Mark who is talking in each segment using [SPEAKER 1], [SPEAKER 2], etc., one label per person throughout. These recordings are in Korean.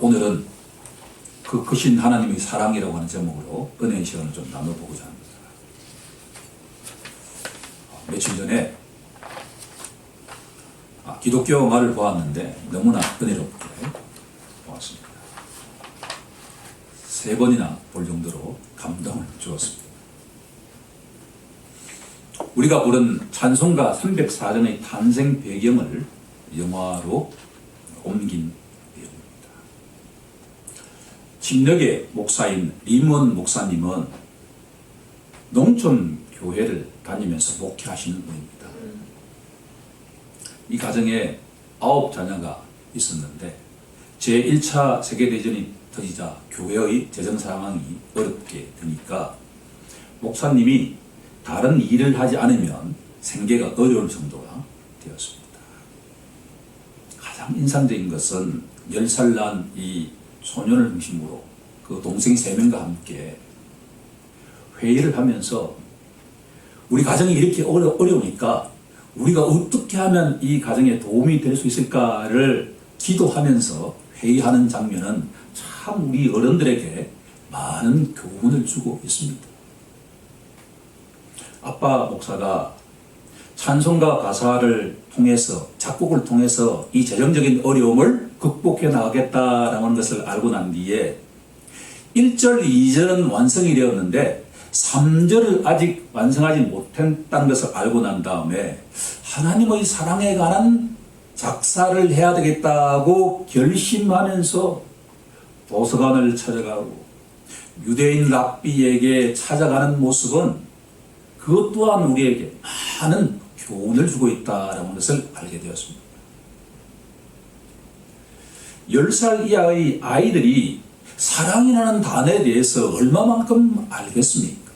[SPEAKER 1] 오늘은 그 크신 하나님의 사랑이라고 하는 제목으로 은혜의 시간을 좀 나눠보고자 합니다. 며칠 전에 기독교 말을 보았는데 너무나 은혜롭게 보았습니다. 3번이나 볼 정도로 감동을 주었습니다. 우리가 부른 찬송가 304전의 탄생 배경을 영화로 옮긴 내용입니다. 진력의 목사인 리먼 목사님은 농촌 교회를 다니면서 목회하시는 분입니다. 이 가정에 9자녀가 있었는데 제1차 세계대전이 터지자 교회의 재정 상황이 어렵게 되니까 목사님이 다른 일을 하지 않으면 생계가 어려울 정도가 되었습니다. 가장 인상적인 것은 10살 난 이 소년을 중심으로 그 동생 3명과 함께 회의를 하면서 우리 가정이 이렇게 어려우니까 우리가 어떻게 하면 이 가정에 도움이 될 수 있을까를 기도하면서 회의하는 장면은 참 우리 어른들에게 많은 교훈을 주고 있습니다. 아빠 목사가 찬송가 가사를 통해서, 작곡을 통해서 이 재정적인 어려움을 극복해 나가겠다라는 것을 알고 난 뒤에 1절, 2절은 완성이 되었는데 3절을 아직 완성하지 못했다는 것을 알고 난 다음에 하나님의 사랑에 관한 작사를 해야 되겠다고 결심하면서 도서관을 찾아가고 유대인 랍비에게 찾아가는 모습은 그것 또한 우리에게 많은 교훈을 주고 있다는 것을 알게 되었습니다. 10살 이하의 아이들이 사랑이라는 단어에 대해서 얼마만큼 알겠습니까?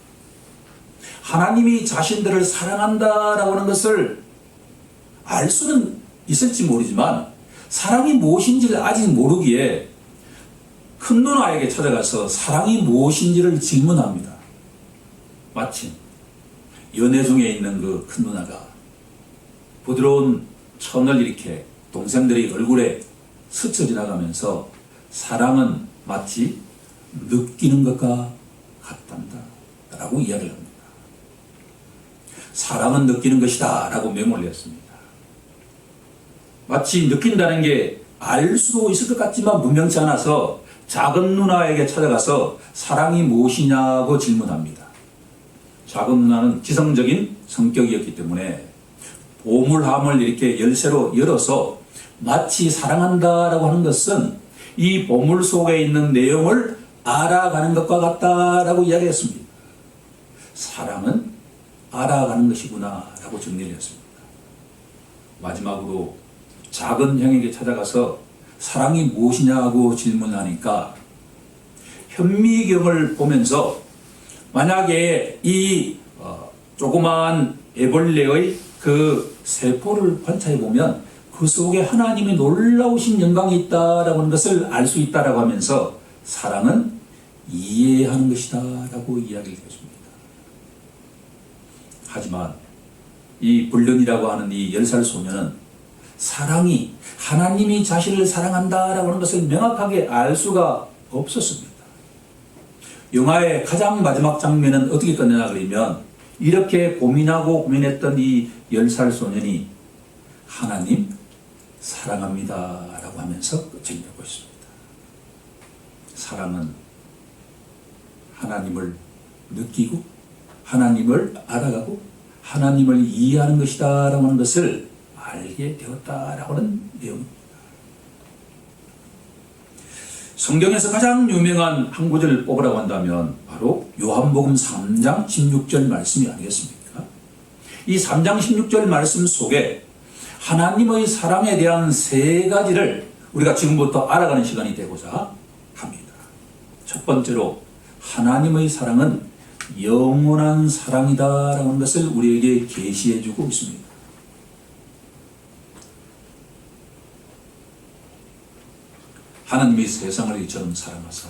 [SPEAKER 1] 하나님이 자신들을 사랑한다라고 하는 것을 알 수는 있을지 모르지만 사랑이 무엇인지를 아직 모르기에 큰 누나에게 찾아가서 사랑이 무엇인지를 질문합니다. 마침 연애 중에 있는 그 큰 누나가 부드러운 천을 이렇게 동생들의 얼굴에 스쳐 지나가면서 사랑은 마치 느끼는 것과 같단다 라고 이야기를 합니다. 사랑은 느끼는 것이다 라고 메모를 했습니다. 마치 느낀다는 게 알 수도 있을 것 같지만 분명치 않아서 작은 누나에게 찾아가서 사랑이 무엇이냐고 질문합니다. 작은 누나는 지성적인 성격이었기 때문에 보물함을 이렇게 열쇠로 열어서 마치 사랑한다라고 하는 것은 이 보물 속에 있는 내용을 알아가는 것과 같다라고 이야기했습니다. 사랑은 알아가는 것이구나 라고 정리를 했습니다. 마지막으로 작은 형에게 찾아가서 사랑이 무엇이냐고 질문하니까 현미경을 보면서 만약에 이 조그마한 애벌레의 그 세포를 관찰해 보면 그 속에 하나님의 놀라우신 영광이 있다라고 하는 것을 알 수 있다라고 하면서 사랑은 이해하는 것이다 라고 이야기를 했습니다. 하지만 이 불륜이라고 하는 이 10살 소년은 사랑이 하나님이 자신을 사랑한다라고 하는 것을 명확하게 알 수가 없었습니다. 영화의 가장 마지막 장면은 어떻게 끝내나 그러면 이렇게 고민하고 고민했던 이 10살 소년이 하나님 사랑합니다 라고 하면서 끝을 맺고 있습니다. 사랑은 하나님을 느끼고 하나님을 알아가고 하나님을 이해하는 것이다 라고 하는 것을 알게 되었다라고 하는 내용입니다. 성경에서 가장 유명한 한 구절을 뽑으라고 한다면 바로 요한복음 3장 16절 말씀이 아니겠습니까? 이 3장 16절 말씀 속에 하나님의 사랑에 대한 3가지를 우리가 지금부터 알아가는 시간이 되고자 합니다. 첫 번째로 하나님의 사랑은 영원한 사랑이다라는 것을 우리에게 계시해 주고 있습니다. 하나님이 세상을 이처럼 사랑하사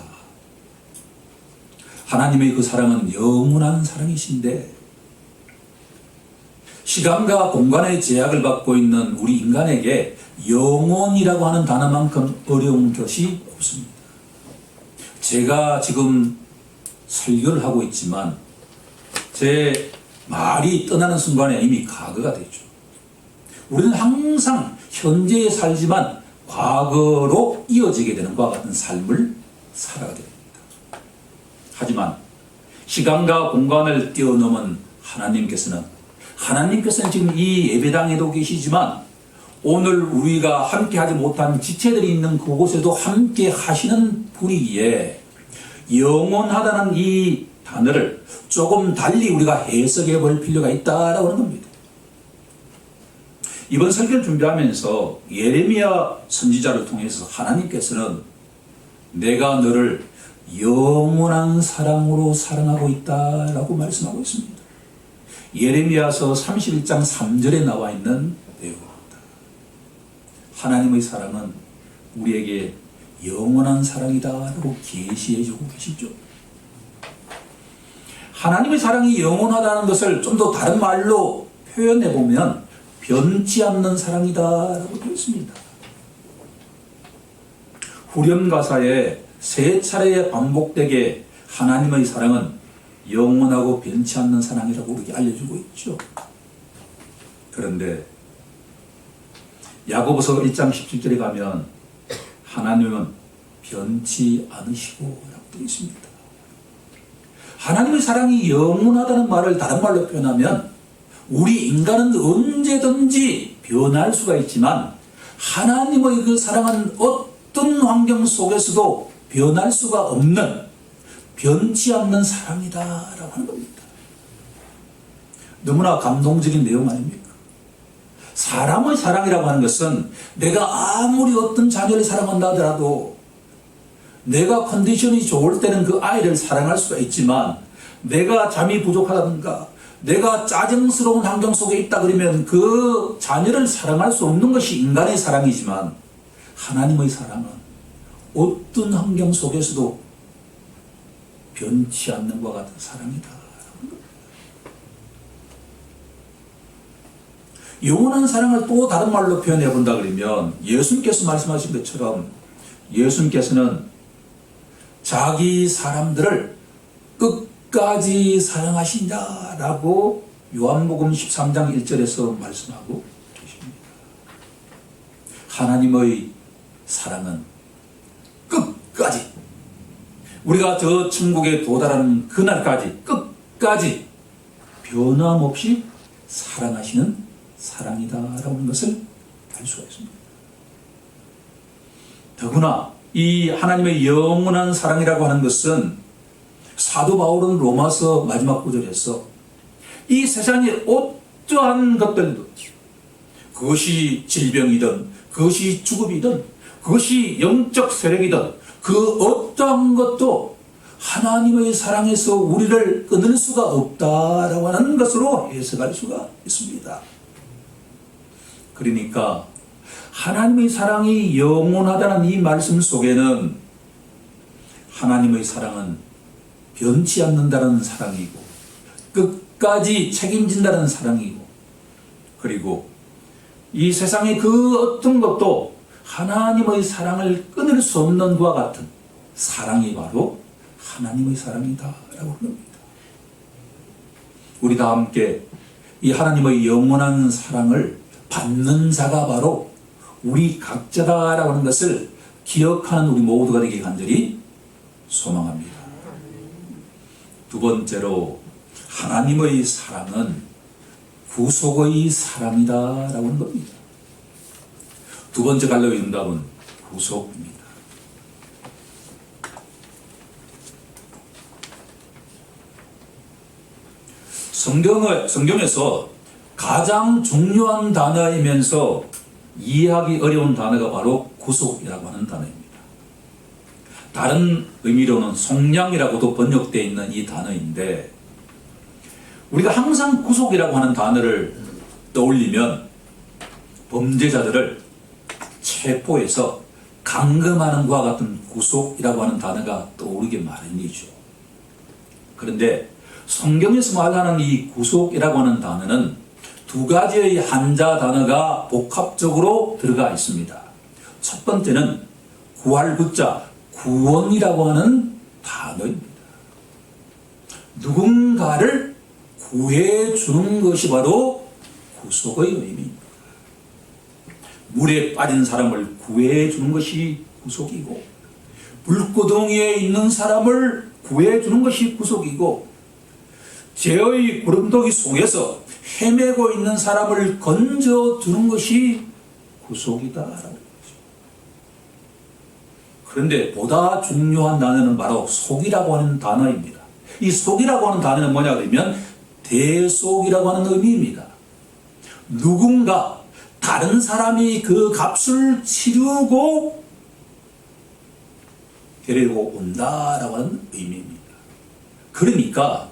[SPEAKER 1] 하나님의 그 사랑은 영원한 사랑이신데 시간과 공간의 제약을 받고 있는 우리 인간에게 영혼이라고 하는 단어만큼 어려운 것이 없습니다. 제가 지금 설교를 하고 있지만 제 말이 떠나는 순간에 이미 과거가 되죠. 우리는 항상 현재에 살지만 과거로 이어지게 되는 것과 같은 삶을 살아가게 됩니다. 하지만 시간과 공간을 뛰어넘은 하나님께서는 지금 이 예배당에도 계시지만 오늘 우리가 함께 하지 못한 지체들이 있는 그곳에도 함께 하시는 분이기에 영원하다는 이 단어를 조금 달리 우리가 해석해 볼 필요가 있다라고 하는 겁니다. 이번 설교를 준비하면서 예레미야 선지자를 통해서 하나님께서는 내가 너를 영원한 사랑으로 사랑하고 있다라고 말씀하고 있습니다. 예레미야서 31장 3절에 나와 있는 내용입니다. 하나님의 사랑은 우리에게 영원한 사랑이다라고 계시해 주고 계시죠. 하나님의 사랑이 영원하다는 것을 좀 더 다른 말로 표현해 보면 변치 않는 사랑이다라고 되어 있습니다. 후렴 가사에 세 차례에 반복되게 하나님의 사랑은 영원하고 변치 않는 사랑이라고 우리에게 알려주고 있죠. 그런데 야고보서 1장 17절에 가면 하나님은 변치 않으시고 라고 되어 있습니다. 하나님의 사랑이 영원하다는 말을 다른 말로 표현하면 우리 인간은 언제든지 변할 수가 있지만 하나님의 그 사랑은 어떤 환경 속에서도 변할 수가 없는 변치 않는 사랑이다라고 하는 겁니다. 너무나 감동적인 내용 아닙니까? 사람의 사랑이라고 하는 것은 내가 아무리 어떤 자녀를 사랑한다 하더라도 내가 컨디션이 좋을 때는 그 아이를 사랑할 수가 있지만 내가 잠이 부족하다든가 내가 짜증스러운 환경 속에 있다 그러면 그 자녀를 사랑할 수 없는 것이 인간의 사랑이지만 하나님의 사랑은 어떤 환경 속에서도 변치 않는 것 같은 사랑이다. 영원한 사랑을 또 다른 말로 표현해 본다 그러면 예수님께서 말씀하신 것처럼 예수님께서는 자기 사람들을 끝까지 사랑하신다라고 요한복음 13장 1절에서 말씀하고 계십니다. 하나님의 사랑은 끝까지 우리가 저 천국에 도달하는 그날까지 끝까지 변함없이 사랑하시는 사랑이다라고 하는 것을 알 수가 있습니다. 더구나 이 하나님의 영원한 사랑이라고 하는 것은 사도 바울은 로마서 마지막 구절에서 이 세상의 어떠한 것들도 그것이 질병이든 그것이 죽음이든 그것이 영적 세력이든 그 어떠한 것도 하나님의 사랑에서 우리를 끊을 수가 없다라고 하는 것으로 해석할 수가 있습니다. 그러니까 하나님의 사랑이 영원하다는 이 말씀 속에는 하나님의 사랑은 변치 않는다는 사랑이고 끝까지 책임진다는 사랑이고 그리고 이 세상의 그 어떤 것도 하나님의 사랑을 끊을 수 없는 것과 같은 사랑이 바로 하나님의 사랑이다라고 합니다. 우리 다 함께 이 하나님의 영원한 사랑을 받는 자가 바로 우리 각자다라고 하는 것을 기억하는 우리 모두가 되길 간절히 소망합니다. 두 번째로 하나님의 사랑은 구속의 사랑이다라고 하는 겁니다. 두 번째 갈려의 응답은 구속입니다. 성경에서 가장 중요한 단어이면서 이해하기 어려운 단어가 바로 구속이라고 하는 단어입니다. 다른 의미로는 속량이라고도 번역되어 있는 이 단어인데 우리가 항상 구속이라고 하는 단어를 떠올리면 범죄자들을 체포해서 감금하는 것과 같은 구속이라고 하는 단어가 떠오르기 마련이죠. 그런데 성경에서 말하는 이 구속이라고 하는 단어는 두 가지의 한자 단어가 복합적으로 들어가 있습니다. 첫 번째는 구할 구자, 구원이라고 하는 단어입니다. 누군가를 구해주는 것이 바로 구속의 의미입니다. 물에 빠진 사람을 구해주는 것이 구속이고, 물구덩이에 있는 사람을 구해주는 것이 구속이고, 죄의 구름덩이 속에서 헤매고 있는 사람을 건져주는 것이 구속이다라는 거죠. 그런데 보다 중요한 단어는 바로 속이라고 하는 단어입니다. 이 속이라고 하는 단어는 뭐냐 그러면 대속이라고 하는 의미입니다. 누군가 다른 사람이 그 값을 치르고 데리고 온다라고 하는 의미입니다. 그러니까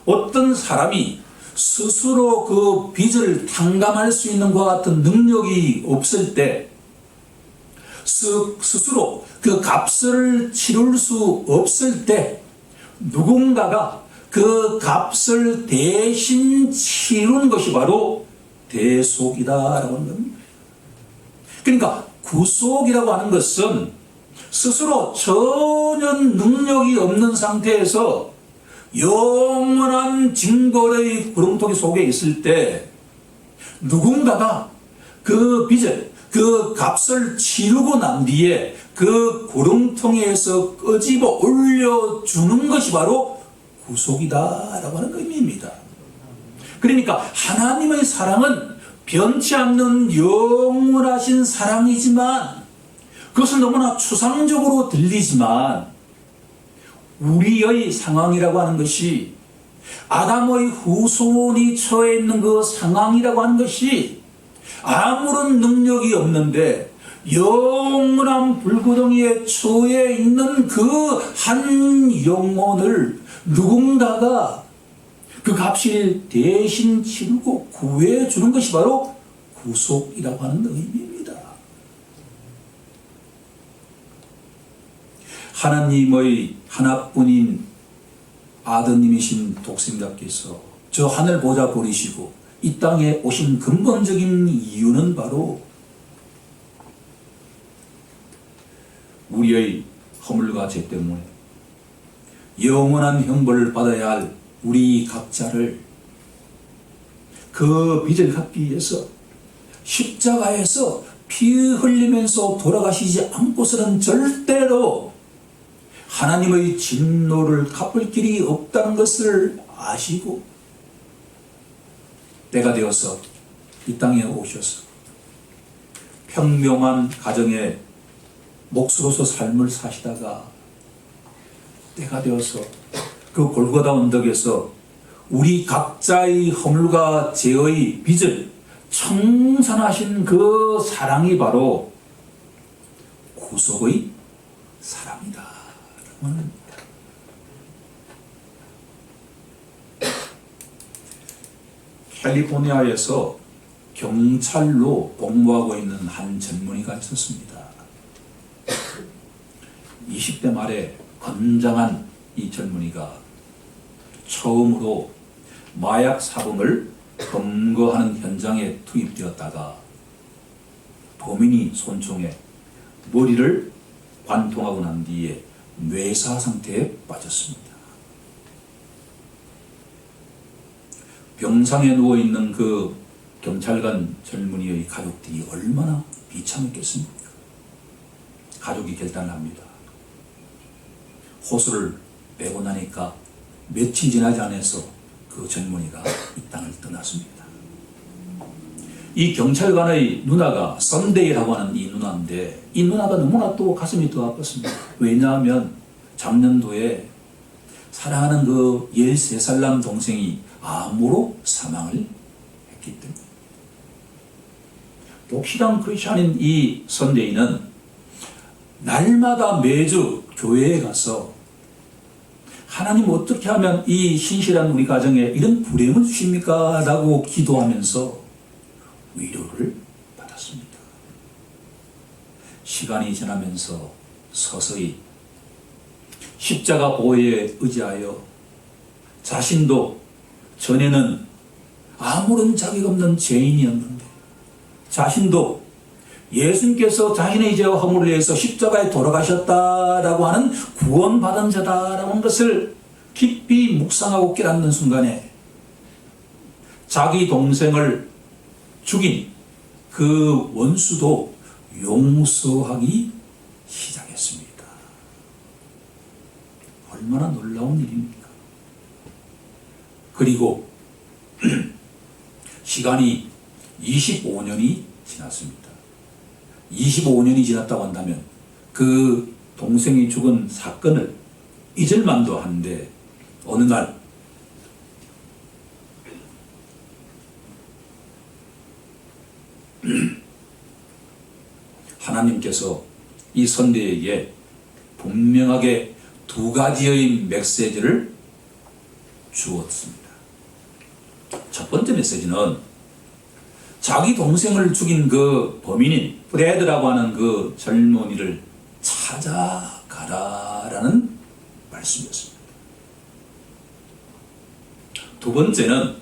[SPEAKER 1] 어떤 사람이 스스로 그 빚을 탕감할 수 있는 것과 같은 능력이 없을 때, 스스로 그 값을 치를 수 없을 때, 누군가가 그 값을 대신 치르는 것이 바로 대속이다라고 하는 겁니다. 그러니까 구속이라고 하는 것은 스스로 전혀 능력이 없는 상태에서 영원한 징벌의 구렁텅이 속에 있을 때 누군가가 그 빚을, 그 값을 치르고 난 뒤에 그 구렁텅이에서 끄집어 올려주는 것이 바로 구속이다라고 하는 의미입니다. 그러니까 하나님의 사랑은 변치 않는 영원하신 사랑이지만, 그것은 너무나 추상적으로 들리지만 우리의 상황이라고 하는 것이, 아담의 후손이 처해 있는 그 상황이라고 하는 것이 아무런 능력이 없는데 영원한 불구덩이에 처해 있는 그 한 영혼을 누군가가 그 값을 대신 치르고 구해주는 것이 바로 구속이라고 하는 의미입니다. 하나님의 하나뿐인 아드님이신 독생자께서 저 하늘 보좌 버리시고 이 땅에 오신 근본적인 이유는 바로 우리의 허물과 죄 때문에 영원한 형벌을 받아야 할 우리 각자를 그 빚을 갚기 위해서 십자가에서 피 흘리면서 돌아가시지 않고서는 절대로 하나님의 진노를 갚을 길이 없다는 것을 아시고 때가 되어서 이 땅에 오셔서 평명한 가정의 목수로서 삶을 사시다가 때가 되어서 그 골고다 언덕에서 우리 각자의 허물과 죄의 빚을 청산하신 그 사랑이 바로 구속의 사랑이다. 캘리포니아에서 경찰로 복무하고 있는 한 젊은이가 있었습니다. 20대 말에 건장한 이 젊은이가 처음으로 마약 사범을 검거하는 현장에 투입되었다가 범인이 손총에 머리를 관통하고 난 뒤에 뇌사 상태에 빠졌습니다. 병상에 누워있는 그 경찰관 젊은이의 가족들이 얼마나 비참했겠습니까? 가족이 결단을 합니다. 호수를 빼고 나니까 며칠 지나지 않아서 그 젊은이가 이 땅을 떠났습니다. 이 경찰관의 누나가 썬데이라고 하는 이 누나인데, 이 누나가 너무나 또 가슴이 더 아팠습니다. 왜냐하면 작년도에 사랑하는 그 13살 남 동생이 암으로 사망을 했기 때문에. 독실한 크리스찬인 이 썬데이는 날마다 매주 교회에 가서 하나님 어떻게 하면 이 신실한 우리 가정에 이런 불행을 주십니까? 라고 기도하면서 위로를 받았습니다. 시간이 지나면서 서서히 십자가 보혈에 의지하여 자신도 전에는 아무런 자격 없는 죄인이었는데 자신도 예수님께서 자신의 죄와 허물을 위해서 십자가에 돌아가셨다라고 하는 구원받은 자다라고 하는 것을 깊이 묵상하고 깨닫는 순간에 자기 동생을 죽인 그 원수도 용서하기 시작했습니다. 얼마나 놀라운 일입니까? 그리고 시간이 25년이 지났습니다. 25년이 지났다고 한다면 그 동생이 죽은 사건을 잊을 만도 한데 어느 날 하나님께서 이 선대에게 분명하게 두 가지의 메시지를 주었습니다. 첫 번째 메시지는 자기 동생을 죽인 그 범인인 프레드라고 하는 그 젊은이를 찾아가라라는 말씀이었습니다. 두 번째는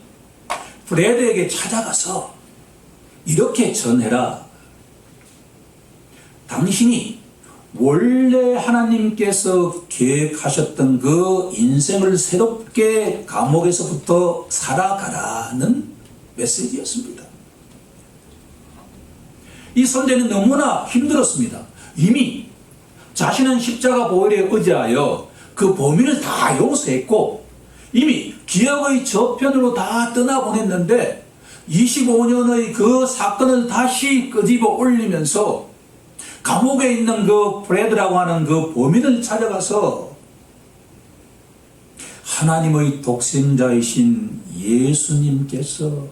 [SPEAKER 1] 프레드에게 찾아가서 이렇게 전해라. 당신이 원래 하나님께서 계획하셨던 그 인생을 새롭게 감옥에서부터 살아가라는 메시지였습니다. 이 선대는 너무나 힘들었습니다. 이미 자신은 십자가 보혈에 의지하여 그 범인을 다 용서했고 이미 기억의 저편으로 다 떠나보냈는데 25년의 그 사건을 다시 끄집어 올리면서 감옥에 있는 그 프레드라고 하는 그 범인을 찾아가서 하나님의 독생자이신 예수님께서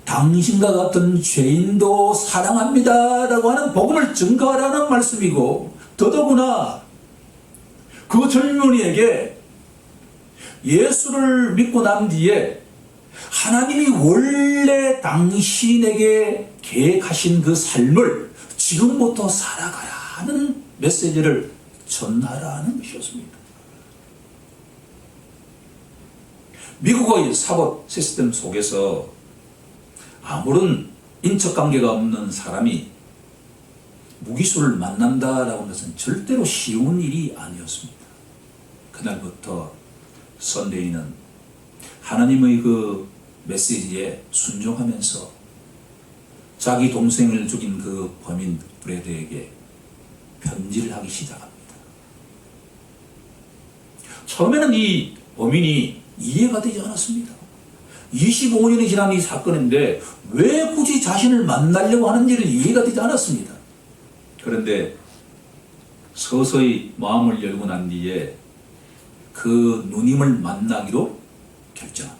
[SPEAKER 1] 당신과 같은 죄인도 사랑합니다 라고 하는 복음을 증거하라는 말씀이고 더더구나 그 젊은이에게 예수를 믿고 난 뒤에 하나님이 원래 당신에게 계획하신 그 삶을 지금부터 살아가라는 메시지를 전하라는 것이었습니다. 미국의 사법 시스템 속에서 아무런 인척관계가 없는 사람이 무기수를 만난다라고 하는 것은 절대로 쉬운 일이 아니었습니다. 그날부터 선대인은 하나님의 그 메시지에 순종하면서 자기 동생을 죽인 그 범인 브레드에게 편지를 하기 시작합니다. 처음에는 이 범인이 이해가 되지 않았습니다. 25년이 지난 이 사건인데 왜 굳이 자신을 만나려고 하는지를 이해가 되지 않았습니다. 그런데 서서히 마음을 열고 난 뒤에 그 누님을 만나기로 결정합니다.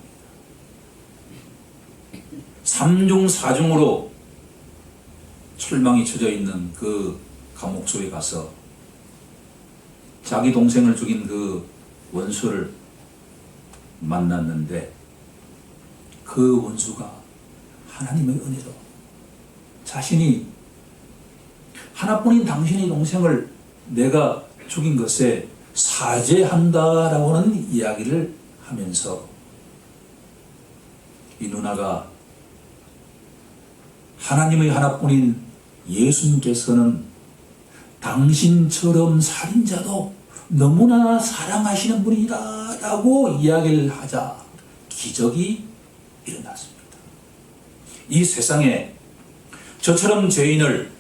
[SPEAKER 1] 3중 4중으로 철망이 쳐져 있는 그 감옥소에 가서 자기 동생을 죽인 그 원수를 만났는데 그 원수가 하나님의 은혜로 자신이 하나뿐인 당신의 동생을 내가 죽인 것에 사죄한다라고 하는 이야기를 하면서 이 누나가 하나님의 하나뿐인 예수님께서는 당신처럼 살인자도 너무나 사랑하시는 분이다 라고 이야기를 하자 기적이 일어났습니다. 이 세상에 저처럼 죄인을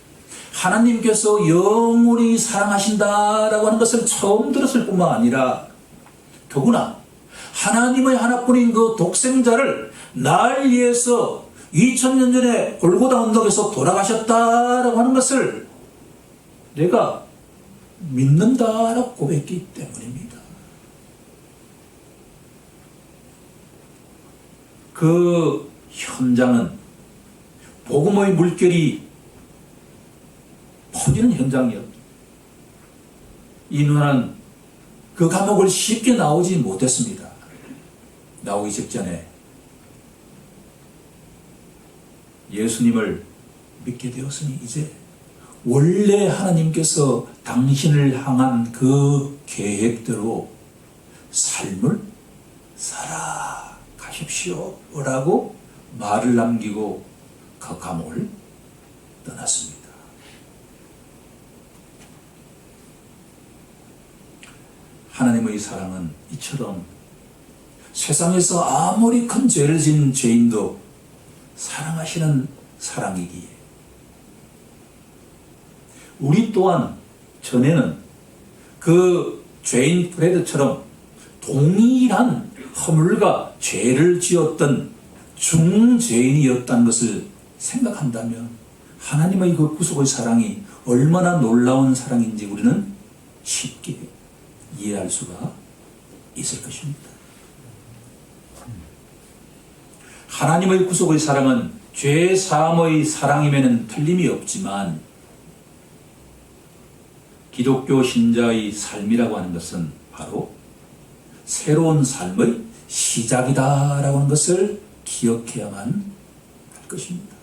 [SPEAKER 1] 하나님께서 영원히 사랑하신다라고 하는 것을 처음 들었을 뿐만 아니라 더구나 하나님의 하나뿐인 그 독생자를 날 위해서 2000년 전에 골고다 언덕에서 돌아가셨다라고 하는 것을 내가 믿는다라고 고백했기 때문입니다. 그 현장은 복음의 물결이 퍼지는 현장이었습니다. 이 누나는 그 감옥을 쉽게 나오지 못했습니다. 나오기 직전에 예수님을 믿게 되었으니 이제 원래 하나님께서 당신을 향한 그 계획대로 삶을 살아가십시오 라고 말을 남기고 그 감옥을 떠났습니다. 하나님의 사랑은 이처럼 세상에서 아무리 큰 죄를 지은 죄인도 사랑하시는 사랑이기에 우리 또한 전에는 그 죄인 프레드처럼 동일한 허물과 죄를 지었던 중죄인이었다는 것을 생각한다면 하나님의 그 구속의 사랑이 얼마나 놀라운 사랑인지 우리는 쉽게 이해할 수가 있을 것입니다. 하나님의 구속의 사랑은 죄 사함의 사랑임에는 틀림이 없지만 기독교 신자의 삶이라고 하는 것은 바로 새로운 삶의 시작이다라고 하는 것을 기억해야만 할 것입니다.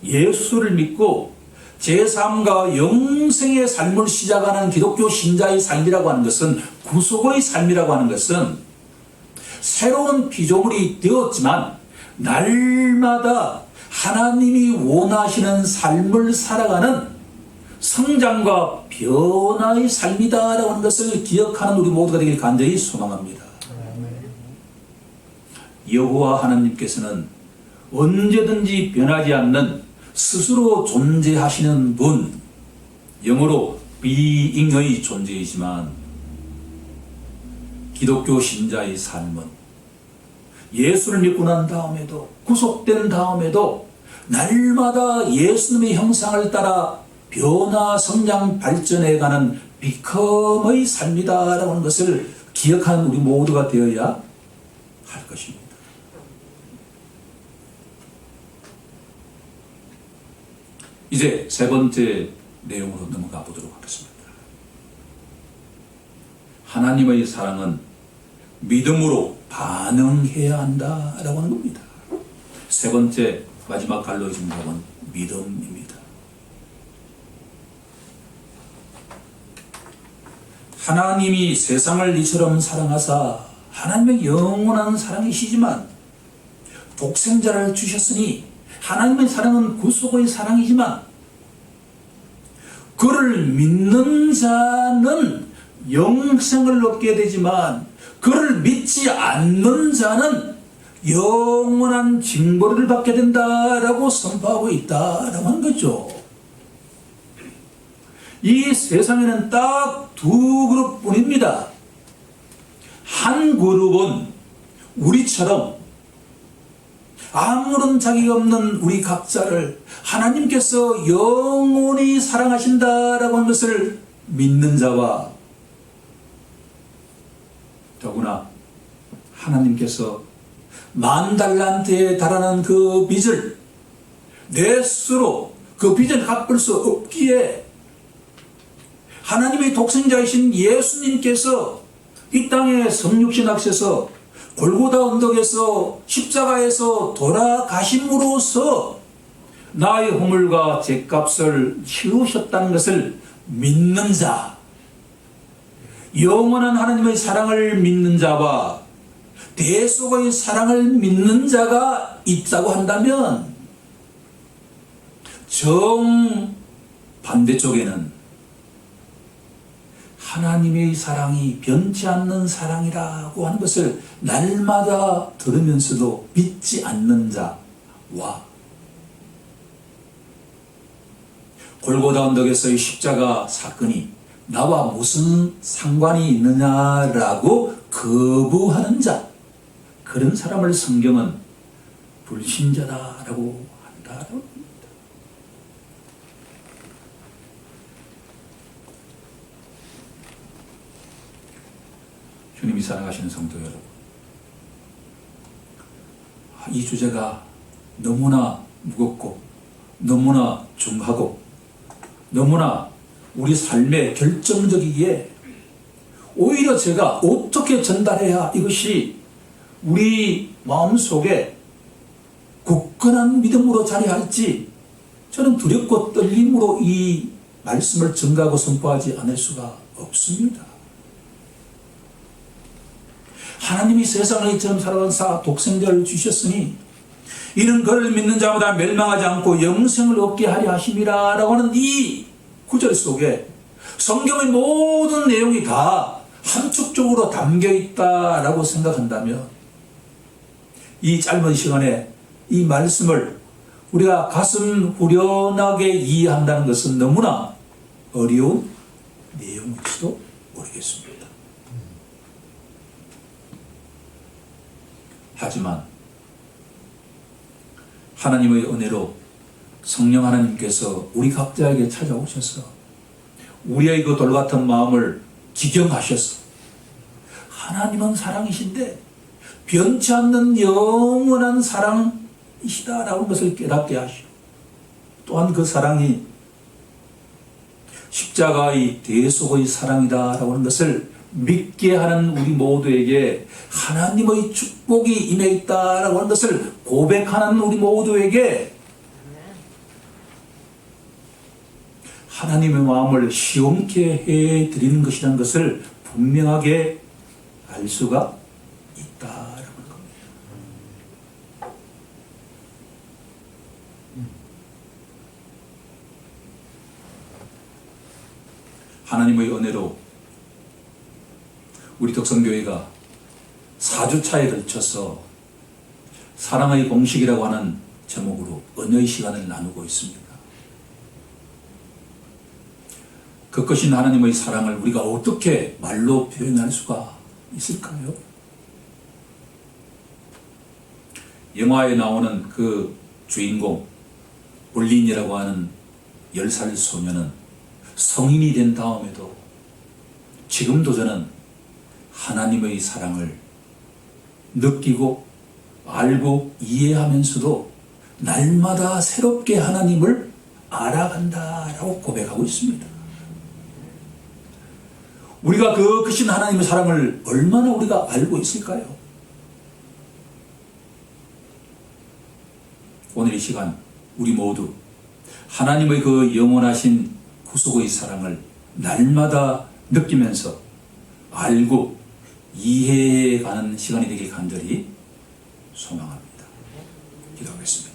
[SPEAKER 1] 예수를 믿고 제3과 영생의 삶을 시작하는 기독교 신자의 삶이라고 하는 것은 구속의 삶이라고 하는 것은 새로운 피조물이 되었지만 날마다 하나님이 원하시는 삶을 살아가는 성장과 변화의 삶이다라고 하는 것을 기억하는 우리 모두가 되길 간절히 소망합니다. 여호와 하나님께서는 언제든지 변하지 않는 스스로 존재하시는 분, 영어로 being의 존재이지만 기독교 신자의 삶은 예수를 믿고 난 다음에도 구속된 다음에도 날마다 예수님의 형상을 따라 변화, 성장, 발전해가는 become의 삶이다라고 하는 것을 기억하는 우리 모두가 되어야 할 것입니다. 이제 세 번째 내용으로 넘어가 보도록 하겠습니다. 하나님의 사랑은 믿음으로 반응해야 한다라고 하는 겁니다. 세 번째 마지막 갈라진 부분은 믿음입니다. 하나님이 세상을 이처럼 사랑하사 하나님의 영원한 사랑이시지만 독생자를 주셨으니 하나님의 사랑은 구속의 사랑이지만 그를 믿는 자는 영생을 얻게 되지만 그를 믿지 않는 자는 영원한 징벌을 받게 된다라고 선포하고 있다라고 하는 거죠. 이 세상에는 딱 두 그룹뿐입니다. 한 그룹은 우리처럼 아무런 자기가 없는 우리 각자를 하나님께서 영원히 사랑하신다라고 하는 것을 믿는 자와 더구나 하나님께서 10,000달란트에 달하는 그 빚을 내 스스로 그 빚을 갚을 수 없기에 하나님의 독생자이신 예수님께서 이 땅에 성육신 하셔서 골고다 언덕에서 십자가에서 돌아가심으로써 나의 허물과 죄값을 치우셨다는 것을 믿는 자, 영원한 하나님의 사랑을 믿는 자와 대속의 사랑을 믿는 자가 있다고 한다면 정 반대쪽에는 하나님의 사랑이 변치 않는 사랑이라고 하는 것을 날마다 들으면서도 믿지 않는 자와 골고다 언덕에서의 십자가 사건이 나와 무슨 상관이 있느냐라고 거부하는 자, 그런 사람을 성경은 불신자다라고 한다라고 합니다. 주님이 사랑하시는 성도 여러분, 이 주제가 너무나 무겁고 너무나 중하고 너무나 우리 삶에 결정적이기에 오히려 제가 어떻게 전달해야 이것이 우리 마음속에 굳건한 믿음으로 자리할지 저는 두렵고 떨림으로 이 말씀을 전가하고 선포하지 않을 수가 없습니다. 하나님이 세상을 이처럼 사랑하사 독생자를 주셨으니 이는 그를 믿는 자마다 멸망하지 않고 영생을 얻게 하려 하심이라 라고 하는 이 구절 속에 성경의 모든 내용이 다 함축적으로 담겨 있다라고 생각한다면 이 짧은 시간에 이 말씀을 우리가 가슴 후련하게 이해한다는 것은 너무나 어려운 내용일지도 모르겠습니다. 하지만 하나님의 은혜로 성령 하나님께서 우리 각자에게 찾아오셔서 우리의 그 돌같은 마음을 지경하셔서 하나님은 사랑이신데 변치 않는 영원한 사랑이시다라는 것을 깨닫게 하시고 또한 그 사랑이 십자가의 대속의 사랑이다라고 하는 것을 믿게 하는 우리 모두에게 하나님의 축복이 임해 있다라고 하는 것을 고백하는 우리 모두에게 하나님의 마음을 시원케 해드리는 것이라는 것을 분명하게 알 수가 있다라는 겁니다. 하나님의 은혜로 우리 덕성교회가 4주차에 걸쳐서 사랑의 공식이라고 하는 제목으로 은혜의 시간을 나누고 있습니다. 그것인 하나님의 사랑을 우리가 어떻게 말로 표현할 수가 있을까요? 영화에 나오는 그 주인공 올린이라고 하는 10살 소녀는 성인이 된 다음에도 지금도 저는 하나님의 사랑을 느끼고 알고 이해하면서도 날마다 새롭게 하나님을 알아간다라고 고백하고 있습니다. 우리가 그 크신 하나님의 사랑을 얼마나 우리가 알고 있을까요? 오늘 이 시간 우리 모두 하나님의 그 영원하신 구속의 사랑을 날마다 느끼면서 알고 이해해가는 시간이 되길 간절히 소망합니다. 기도하겠습니다.